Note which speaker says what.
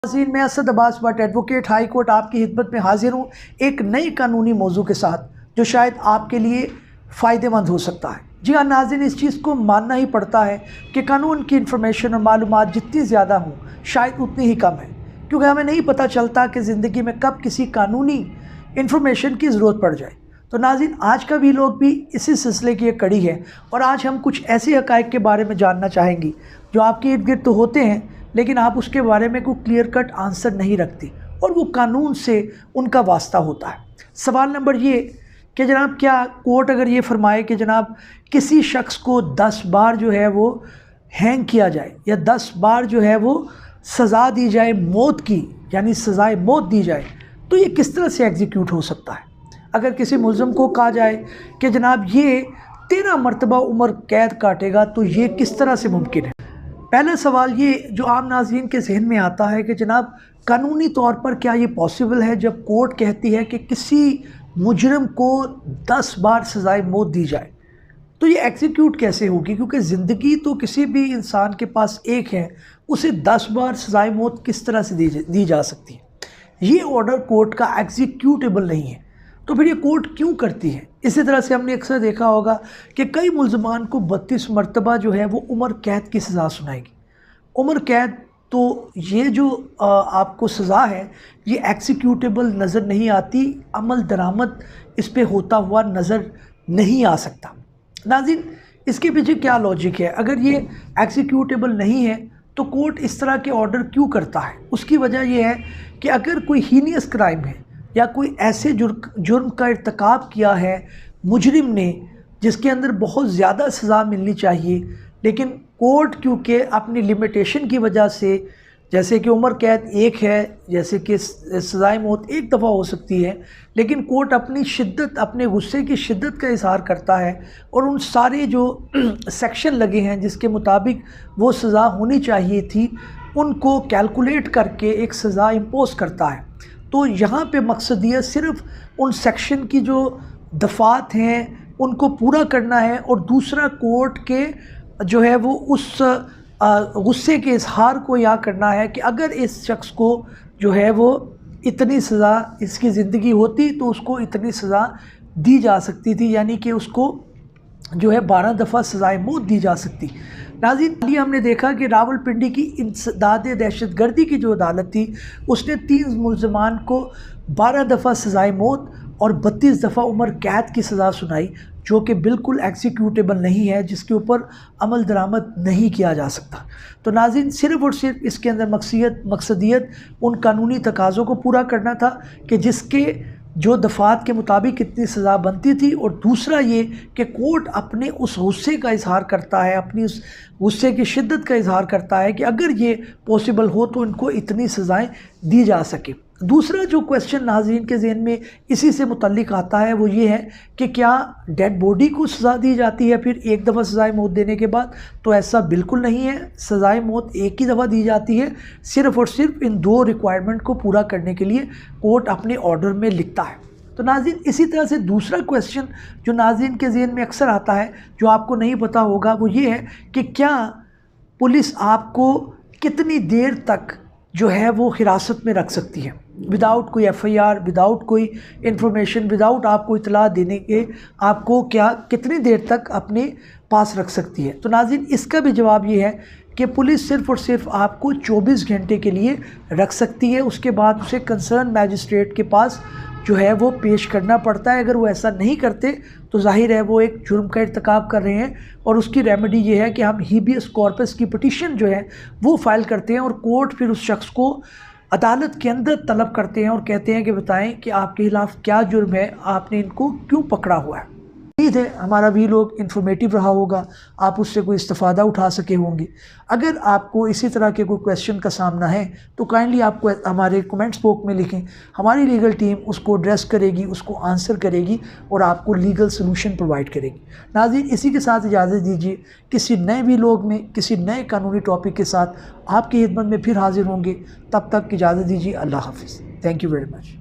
Speaker 1: नाज़रीन, मैं Asad Abbas Bhatt advocate high court आपकी खिदमत में हाजिर हूँ एक नई कानूनी मौजू के साथ जो शायद आपके लिए फ़ायदेमंद हो सकता है। जी हाँ नाज़रीन, इस चीज़ को मानना ही पड़ता है कि कानून की इन्फॉर्मेशन और मालूमात जितनी ज़्यादा हों शायद उतनी ही कम है, क्योंकि हमें नहीं पता चलता कि ज़िंदगी में कब किसी कानूनी इन्फॉर्मेशन की ज़रूरत पड़ जाए। तो नाज़रीन, आज का भी लोग भी इसी सिलसिले की एक कड़ी है और आज हम कुछ ऐसे हक़ाइक़ के बारे में जानना चाहेंगे जो आपके इर्द गिर्द तो होते हैं लेकिन आप उसके बारे में कोई क्लियर कट आंसर नहीं रखती और वो कानून से उनका वास्ता होता है। सवाल नंबर ये कि जनाब, क्या कोर्ट अगर ये फरमाए कि जनाब किसी शख्स को 10 बार जो है वो हैंग किया जाए या 10 बार जो है वो सज़ा दी जाए मौत की, यानी सज़ाए मौत दी जाए, तो ये किस तरह से एग्जीक्यूट हो सकता है? अगर किसी मुल्ज़िम को कहा जाए कि जनाब ये 13 मरतबा उम्र कैद काटेगा तो ये किस तरह से मुमकिन है? पहला सवाल ये जो आम नाज़रीन के जहन में आता है कि जनाब कानूनी तौर पर क्या ये पॉसिबल है जब कोर्ट कहती है कि किसी मुजरिम को 10 बार सज़ाए मौत दी जाए, तो ये एग्जीक्यूट कैसे होगी? क्योंकि ज़िंदगी तो किसी भी इंसान के पास एक है, उसे 10 बार सज़ाए मौत किस तरह से दी जा सकती है? ये ऑर्डर कोर्ट का एग्जीक्यूटेबल नहीं है, तो फिर ये कोर्ट क्यों करती है? इसी तरह से हमने अक्सर देखा होगा कि कई मुल्ज़मान को 32 मरतबा जो है वो उम्र कैद की सज़ा सुनाएगी। उम्र कैद, तो ये जो आपको सज़ा है ये एग्जीक्यूटेबल नज़र नहीं आती, अमल दरामद इस पे होता हुआ नज़र नहीं आ सकता। नाज़रीन, इसके पीछे क्या लॉजिक है? अगर ये एग्जीक्यूटेबल नहीं है तो कोर्ट इस तरह के ऑर्डर क्यों करता है? उसकी वजह यह है कि अगर कोई हीनियस क्राइम है या कोई ऐसे जुर्म का इर्तिकाब किया है मुजरिम ने जिसके अंदर बहुत ज़्यादा सज़ा मिलनी चाहिए, लेकिन कोर्ट क्योंकि अपनी लिमिटेशन की वजह से, जैसे कि उम्र कैद एक है, जैसे कि सज़ाए मौत एक दफ़ा हो सकती है, लेकिन कोर्ट अपनी शिद्दत, अपने गुस्से की शिद्दत का इजहार करता है और उन सारे जो सेक्शन लगे हैं जिसके मुताबिक वो सज़ा होनी चाहिए थी उनको कैलकुलेट करके एक सज़ा इम्पोज़ करता है। तो यहाँ पे मकसदियत सिर्फ़ उन सेक्शन की जो दफ़ात हैं उनको पूरा करना है और दूसरा कोर्ट के जो है वो उस गुस्से के इजहार को यहाँ करना है कि अगर इस शख्स को जो है वो इतनी सज़ा, इसकी ज़िंदगी होती तो उसको इतनी सज़ा दी जा सकती थी, यानी कि उसको जो है 12 दफ़ा सज़ाए मौत दी जा सकती। नाज़रीन, ये हमने देखा कि रावलपिंडी की इंसदाद दहशतगर्दी की जो अदालत थी उसने 3 मुल्ज़मान को 12 दफ़ा सज़ाए मौत और 32 दफ़ा उम्र कैद की सज़ा सुनाई, जो कि बिल्कुल एग्जीक्यूटेबल नहीं है, जिसके ऊपर अमल दरामद नहीं किया जा सकता। तो नाज़रीन, सिर्फ़ और सिर्फ इसके अंदर मकसदियत उन कानूनी तकाज़ों को पूरा करना था कि जिसके जो दफ़ात के मुताबिक कितनी सज़ा बनती थी, और दूसरा ये कि कोर्ट अपने उस गुस्से का इजहार करता है, अपनी उस गुस्से की शिद्दत का इजहार करता है कि अगर ये पॉसिबल हो तो इनको इतनी सज़ाएं दी जा सके। दूसरा जो क्वेश्चन नाज़रीन के ज़हन में इसी से मुतल्लिक आता है वो ये है कि क्या डेड बॉडी को सज़ा दी जाती है फिर एक दफ़ा सज़ाए मौत देने के बाद? तो ऐसा बिल्कुल नहीं है। सज़ाए मौत एक ही दफ़ा दी जाती है, सिर्फ़ और सिर्फ इन 2 रिक्वायरमेंट को पूरा करने के लिए कोर्ट अपने ऑर्डर में लिखता है। तो नाज़रीन, इसी तरह से दूसरा क्वेश्चन जो नाज़रीन के ज़हन में अक्सर आता है, जो आपको नहीं पता होगा, वो ये है कि क्या पुलिस आपको कितनी देर तक जो है वो हिरासत में रख सकती है विदाउट कोई FIR, विदाउट कोई इन्फॉर्मेशन, विदाउट आपको इतला देने के, आपको क्या कितनी देर तक अपने पास रख सकती है? तो नाज़रीन, इसका भी जवाब ये है कि पुलिस सिर्फ़ और सिर्फ आपको 24 घंटे के लिए रख सकती है। उसके बाद उसे कंसर्न मैजिस्ट्रेट के पास जो है वो पेश करना पड़ता है। अगर वो ऐसा नहीं करते तो जाहिर है वो एक जुर्म का इर्तिकाब कर रहे हैं और उसकी रेमेडी ये है कि हम हीबियस कॉर्पस की पिटीशन जो है वो फ़ाइल करते हैं और कोर्ट फिर उस शख्स को अदालत के अंदर तलब करते हैं और कहते हैं कि बताएं कि आपके खिलाफ़ क्या जुर्म है, आपने इनको क्यों पकड़ा हुआ है। उम्मीद है हमारा भी लोग इन्फॉर्मेटिव रहा होगा, आप उससे कोई इस्तिफ़ादा उठा सके होंगे। अगर आपको इसी तरह के कोई क्वेश्चन का सामना है तो काइंडली आपको हमारे कमेंट्स बॉक्स में लिखें, हमारी लीगल टीम उसको एड्रेस करेगी, उसको आंसर करेगी और आपको लीगल सलूशन प्रोवाइड करेगी। नाज़रीन, इसी के साथ इजाज़त दीजिए, किसी नए वीलॉग में किसी नए कानूनी टॉपिक के साथ आपकी खिदमत में फिर हाजिर होंगे। तब तक इजाज़त दीजिए। अल्लाह हाफ़िज़। Thank you very much.